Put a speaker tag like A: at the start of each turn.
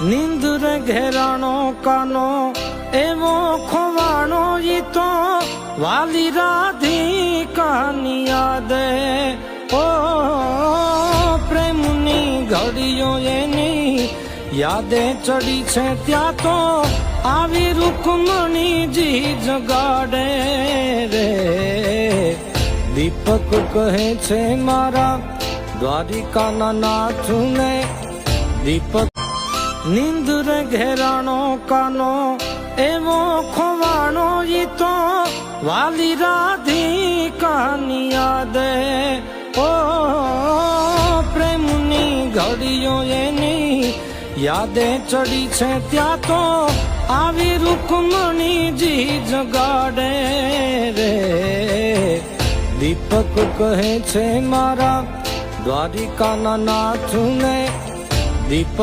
A: નીંદર ઘેરાણો કાનો એવો ખોવાણો ઈ તો વાલી રાધિકાની યાદે ઓ પ્રેમની ઘડીઓ એની યાદે ચડી છે ત્યાં તો આવી રૂકમણીજી જગાડે રે દીપક કહે છે મારા દ્વારિકાના નાથને દીપક નીંદર ઘેરાણો કાનો એવો ખોવાણો ઈ તો વાલી રાધિકાની યાદે ઓ પ્રેમની ઘડીઓ એની યાદે ચડી છે ત્યાં તો આવી રૂકમણીજી જગાડે રે દીપક કહે છે મારા દ્વારિકાના નાથને દીપક